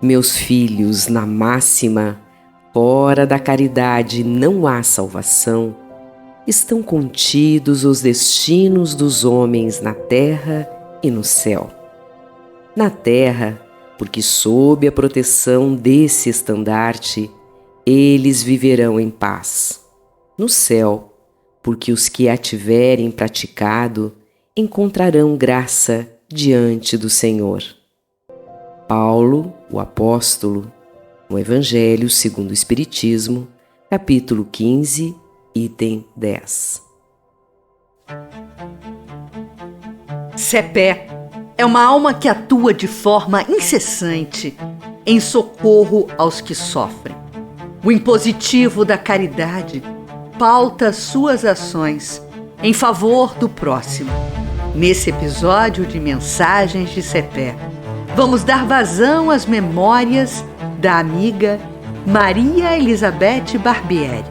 Meus filhos, na máxima, fora da caridade não há salvação, estão contidos os destinos dos homens na terra e no céu. Na terra, porque sob a proteção desse estandarte, eles viverão em paz. No céu, porque os que a tiverem praticado encontrarão graça diante do Senhor. Paulo, o apóstolo, no Evangelho segundo o Espiritismo, capítulo 15, item 10. Cepé é uma alma que atua de forma incessante em socorro aos que sofrem. O impositivo da caridade pauta suas ações em favor do próximo. Nesse episódio de Mensagens de Cepé, vamos dar vazão às memórias da amiga Maria Elizabeth Barbieri,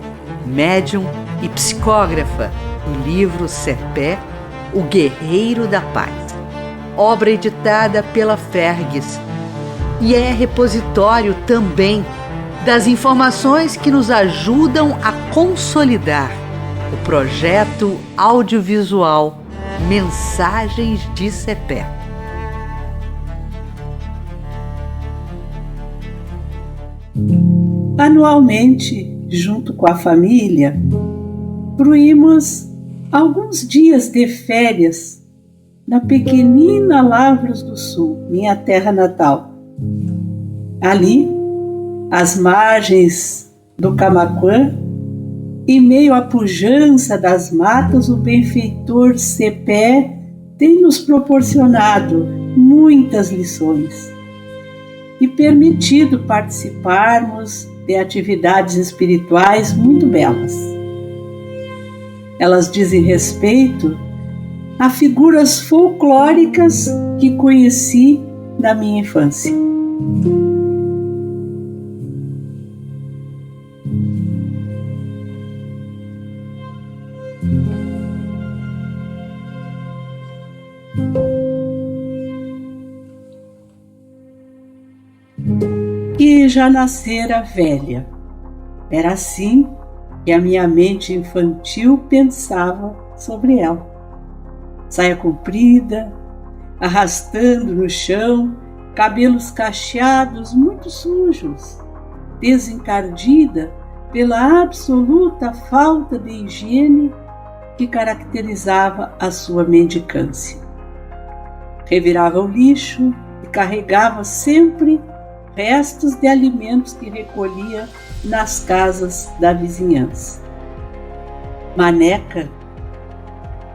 médium e psicógrafa do livro Cepé, O Guerreiro da Paz, obra editada pela Fergues, e é repositório também das informações que nos ajudam a consolidar o projeto audiovisual Mensagens de Cepé. Anualmente, junto com a família, fruímos alguns dias de férias na pequenina Lavras do Sul, minha terra natal. Ali, às margens do Camaquã, em meio à pujança das matas, o benfeitor Cepé tem nos proporcionado muitas lições e permitido participarmos de atividades espirituais muito belas. Elas dizem respeito a figuras folclóricas que conheci na minha infância. Que já nascera velha. Era assim que a minha mente infantil pensava sobre ela. Saia comprida, arrastando no chão, cabelos cacheados muito sujos, desencardida pela absoluta falta de higiene que caracterizava a sua mendicância. Revirava o lixo e carregava sempre restos de alimentos que recolhia nas casas da vizinhança. Maneca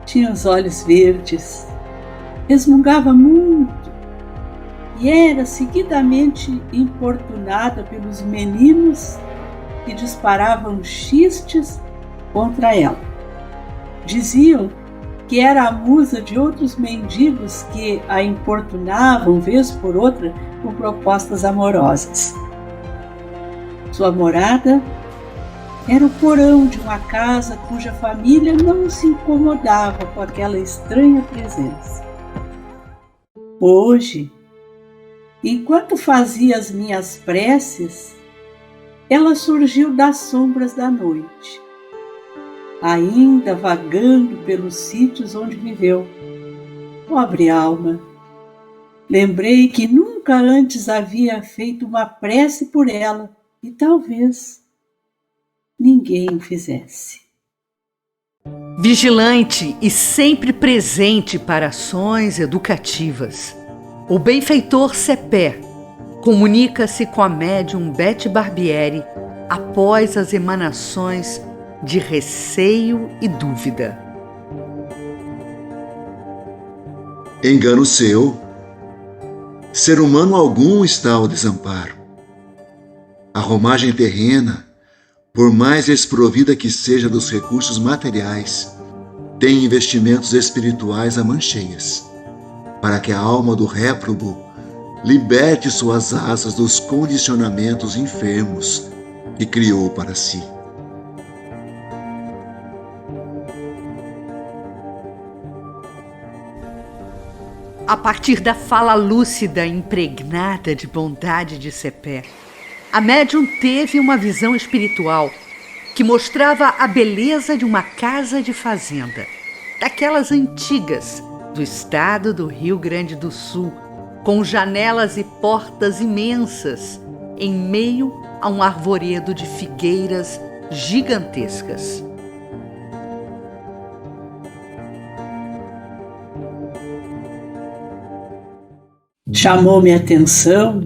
tinha os olhos verdes, resmungava muito e era seguidamente importunada pelos meninos que disparavam xistes contra ela. Diziam que era a musa de outros mendigos que a importunavam vez por outra com propostas amorosas. Sua morada era o porão de uma casa cuja família não se incomodava com aquela estranha presença. Hoje, enquanto fazia as minhas preces, ela surgiu das sombras da noite, ainda vagando pelos sítios onde viveu. Pobre alma! Lembrei que nunca antes havia feito uma prece por ela e talvez ninguém fizesse. Vigilante e sempre presente para ações educativas, o benfeitor Cepé comunica-se com a médium Beth Barbieri após as emanações de receio e dúvida. Engano seu. Ser humano algum está ao desamparo. A romagem terrena, por mais desprovida que seja dos recursos materiais, tem investimentos espirituais a mancheias, para que a alma do réprobo liberte suas asas dos condicionamentos enfermos que criou para si. A partir da fala lúcida impregnada de bondade de Cepé, a médium teve uma visão espiritual que mostrava a beleza de uma casa de fazenda, daquelas antigas do estado do Rio Grande do Sul, com janelas e portas imensas, em meio a um arvoredo de figueiras gigantescas. Chamou-me a atenção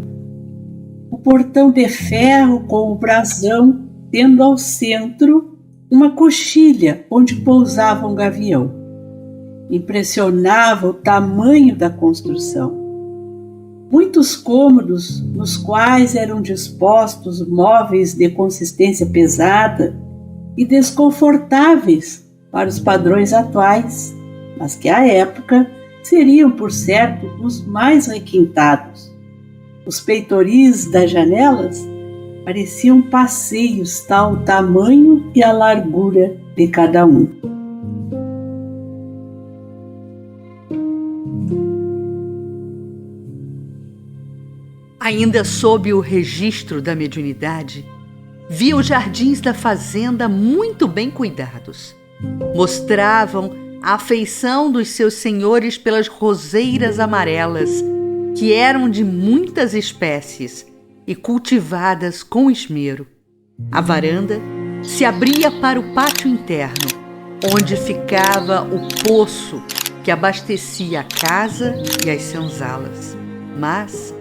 o portão de ferro com o brasão, tendo ao centro uma coxilha onde pousava um gavião. Impressionava o tamanho da construção. Muitos cômodos, nos quais eram dispostos móveis de consistência pesada e desconfortáveis para os padrões atuais, mas que à época seriam, por certo, os mais requintados. Os peitoris das janelas pareciam passeios, tal o tamanho e a largura de cada um. Ainda sob o registro da mediunidade, via os jardins da fazenda muito bem cuidados. Mostravam a afeição dos seus senhores pelas roseiras amarelas, que eram de muitas espécies e cultivadas com esmero. A varanda se abria para o pátio interno, onde ficava o poço que abastecia a casa e as senzalas. Mas,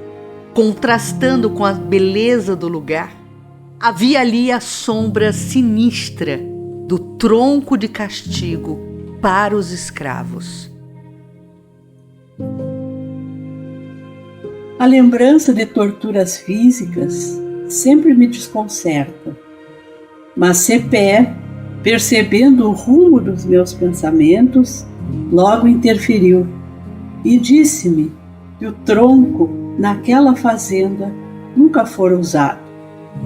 contrastando com a beleza do lugar, havia ali a sombra sinistra do tronco de castigo para os escravos. A lembrança de torturas físicas sempre me desconcerta, mas Cepé, percebendo o rumo dos meus pensamentos, logo interferiu e disse-me que o tronco naquela fazenda nunca fora usado.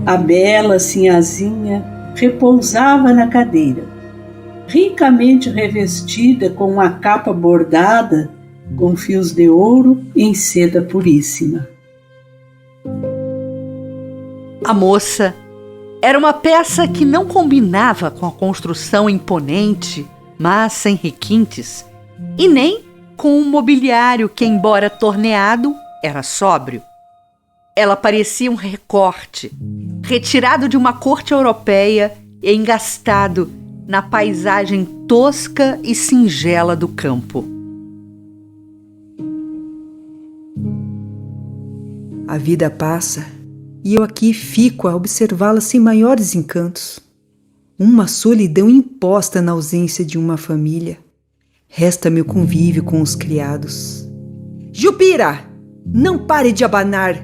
A bela sinhazinha repousava na cadeira, ricamente revestida com uma capa bordada com fios de ouro em seda puríssima. A moça era uma peça que não combinava com a construção imponente, mas sem requintes, e nem com um mobiliário que, embora torneado, era sóbrio. Ela parecia um recorte, retirado de uma corte europeia e engastado na paisagem tosca e singela do campo. A vida passa e eu aqui fico a observá-la sem maiores encantos. Uma solidão imposta na ausência de uma família. Resta-me o convívio com os criados. Jupira! Não pare de abanar!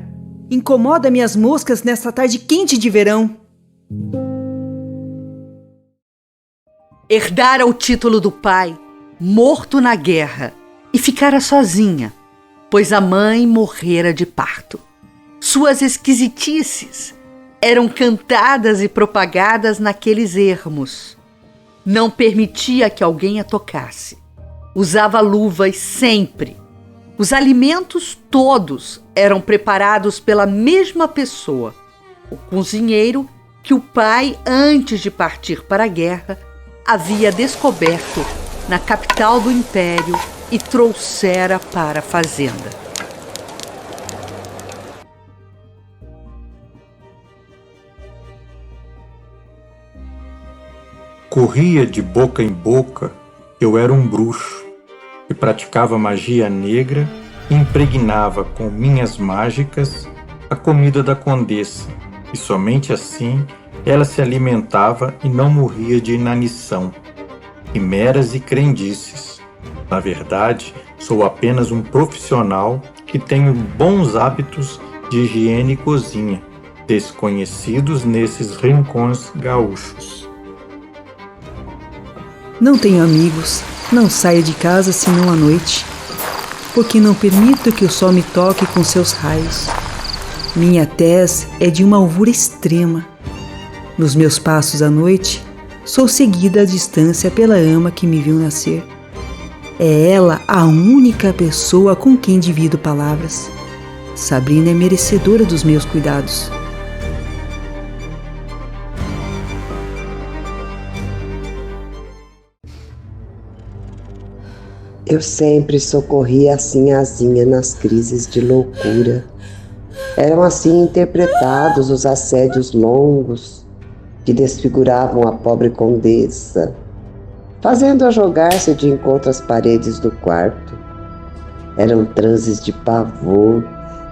Incomoda-me as moscas nesta tarde quente de verão. Herdara o título do pai, morto na guerra, e ficara sozinha, pois a mãe morrera de parto. Suas esquisitices eram cantadas e propagadas naqueles ermos. Não permitia que alguém a tocasse. Usava luvas sempre. Os alimentos todos eram preparados pela mesma pessoa, o cozinheiro que o pai, antes de partir para a guerra, havia descoberto na capital do império e trouxera para a fazenda. Corria de boca em boca que eu era um bruxo que praticava magia negra e impregnava com minhas mágicas a comida da condessa, e somente assim ela se alimentava e não morria de inanição. Quimeras e crendices. Na verdade, sou apenas um profissional que tenho bons hábitos de higiene e cozinha, desconhecidos nesses rincões gaúchos. Não tenho amigos, não saio de casa senão à noite, porque não permito que o sol me toque com seus raios. Minha tez é de uma alvura extrema. Nos meus passos à noite, sou seguida à distância pela ama que me viu nascer. É ela a única pessoa com quem divido palavras. Sabrina é merecedora dos meus cuidados. Eu sempre socorri a Sinhazinha nas crises de loucura. Eram assim interpretados os assédios longos que desfiguravam a pobre condessa, fazendo-a jogar-se de encontro às paredes do quarto. Eram transes de pavor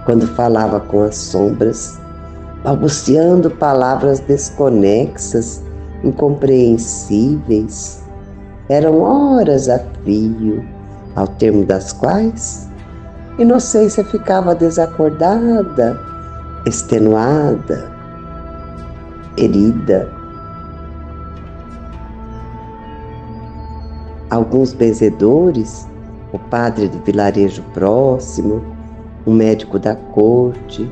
quando falava com as sombras, balbuciando palavras desconexas, incompreensíveis. Eram horas a fio, ao termo das quais Inocência ficava desacordada, extenuada, herida. Alguns benzedores, o padre do vilarejo próximo, um médico da corte,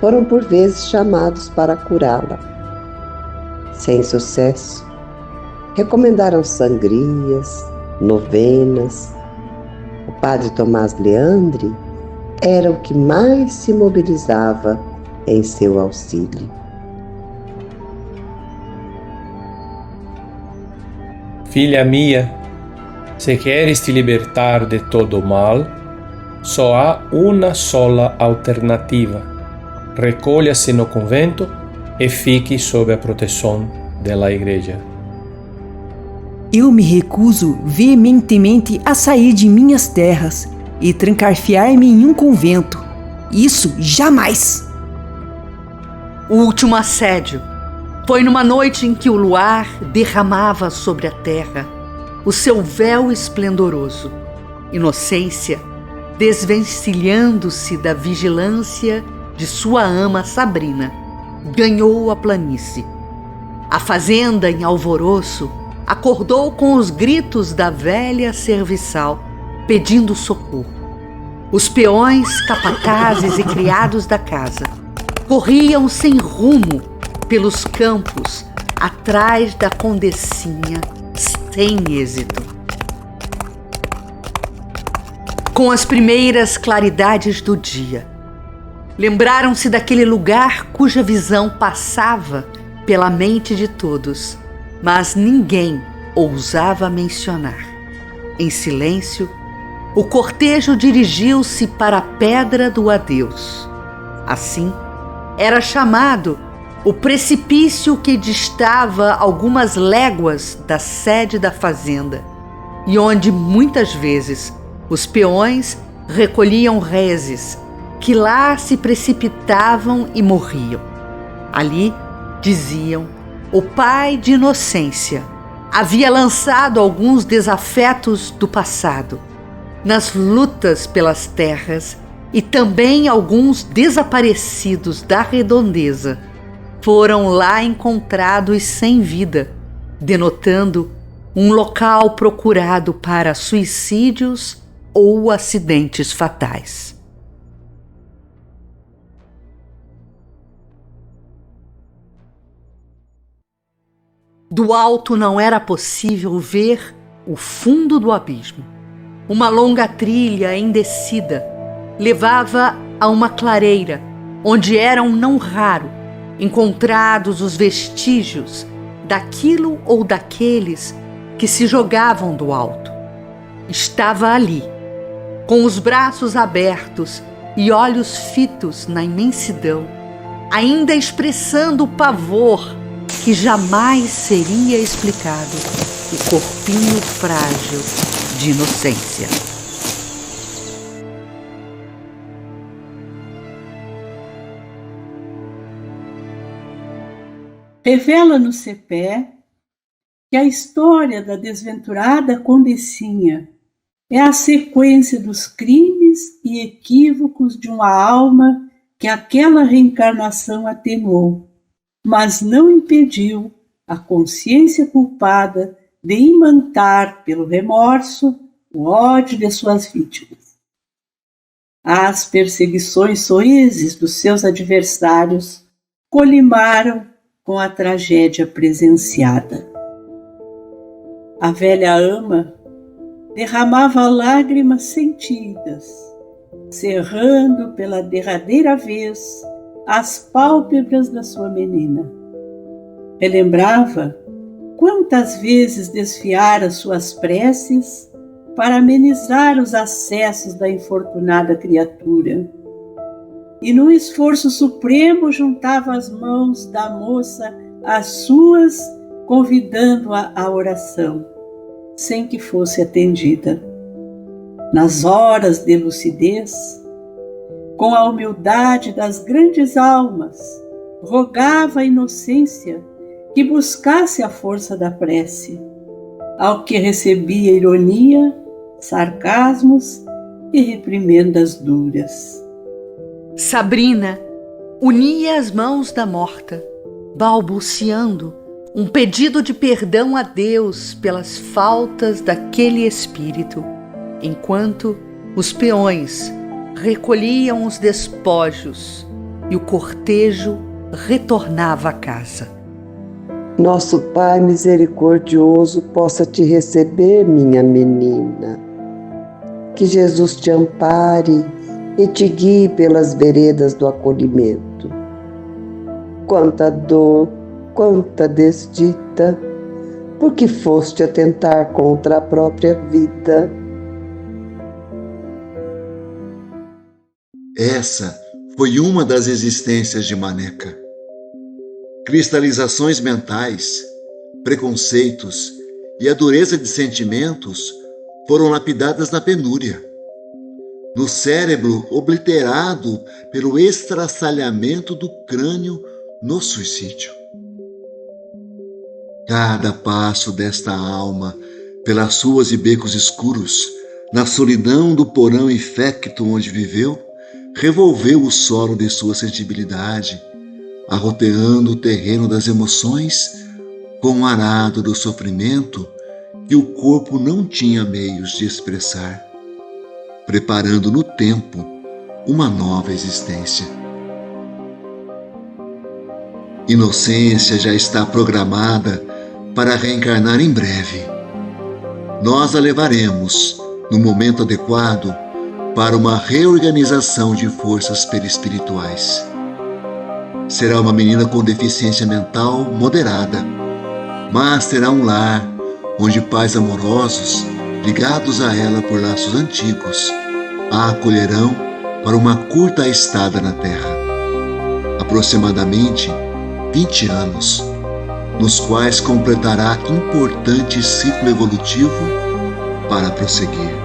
foram por vezes chamados para curá-la. Sem sucesso, recomendaram sangrias, novenas. O padre Tomás Leandre era o que mais se mobilizava em seu auxílio. Filha minha, se queres te libertar de todo o mal, só há uma sola alternativa. Recolha-se no convento e fique sob a proteção da igreja. Eu me recuso veementemente a sair de minhas terras e trancar-fiar-me em um convento. Isso jamais! O último assédio foi numa noite em que o luar derramava sobre a terra o seu véu esplendoroso. Inocência, desvencilhando-se da vigilância de sua ama Sabrina, ganhou a planície. A fazenda em alvoroço acordou com os gritos da velha serviçal, pedindo socorro. Os peões, capatazes e criados da casa corriam sem rumo pelos campos atrás da condessinha, sem êxito. Com as primeiras claridades do dia, lembraram-se daquele lugar cuja visão passava pela mente de todos, mas ninguém ousava mencionar. Em silêncio, o cortejo dirigiu-se para a Pedra do Adeus. Assim, era chamado o precipício que distava algumas léguas da sede da fazenda e onde muitas vezes os peões recolhiam reses que lá se precipitavam e morriam. Ali, diziam, o pai de Inocência havia lançado alguns desafetos do passado nas lutas pelas terras, e também alguns desaparecidos da redondeza foram lá encontrados sem vida, denotando um local procurado para suicídios ou acidentes fatais. Do alto não era possível ver o fundo do abismo. Uma longa trilha em descida levava a uma clareira, onde eram não raro encontrados os vestígios daquilo ou daqueles que se jogavam do alto. Estava ali, com os braços abertos e olhos fitos na imensidão, ainda expressando o pavor que jamais seria explicado, o corpinho frágil de Inocência. Revela no cepé que a história da desventurada Condessinha é a sequência dos crimes e equívocos de uma alma que aquela reencarnação atenuou, mas não impediu a consciência culpada de imantar pelo remorso o ódio de suas vítimas. As perseguições soezes dos seus adversários colimaram com a tragédia presenciada. A velha ama derramava lágrimas sentidas, cerrando pela derradeira vez as pálpebras da sua menina. Relembrava quantas vezes desfiara suas preces para amenizar os acessos da infortunada criatura. E num esforço supremo juntava as mãos da moça às suas, convidando-a à oração, sem que fosse atendida. Nas horas de lucidez, com a humildade das grandes almas, rogava a inocência que buscasse a força da prece, ao que recebia ironia, sarcasmos e reprimendas duras. Sabrina unia as mãos da morta, balbuciando um pedido de perdão a Deus pelas faltas daquele espírito, enquanto os peões recolhiam os despojos e o cortejo retornava à casa. Nosso Pai misericordioso possa te receber, minha menina. Que Jesus te ampare e te guie pelas veredas do acolhimento. Quanta dor, quanta desdita, porque foste atentar contra a própria vida. Essa foi uma das existências de Maneca. Cristalizações mentais, preconceitos e a dureza de sentimentos foram lapidadas na penúria, no cérebro obliterado pelo estraçalhamento do crânio no suicídio. Cada passo desta alma pelas ruas e becos escuros, na solidão do porão infecto onde viveu, revolveu o solo de sua sensibilidade, arroteando o terreno das emoções com o arado do sofrimento que o corpo não tinha meios de expressar, preparando no tempo uma nova existência. Inocência já está programada para reencarnar em breve. Nós a levaremos, no momento adequado, para uma reorganização de forças perispirituais. Será uma menina com deficiência mental moderada, mas terá um lar onde pais amorosos, ligados a ela por laços antigos, a acolherão para uma curta estada na Terra. Aproximadamente 20 anos, nos quais completará importante ciclo evolutivo para prosseguir.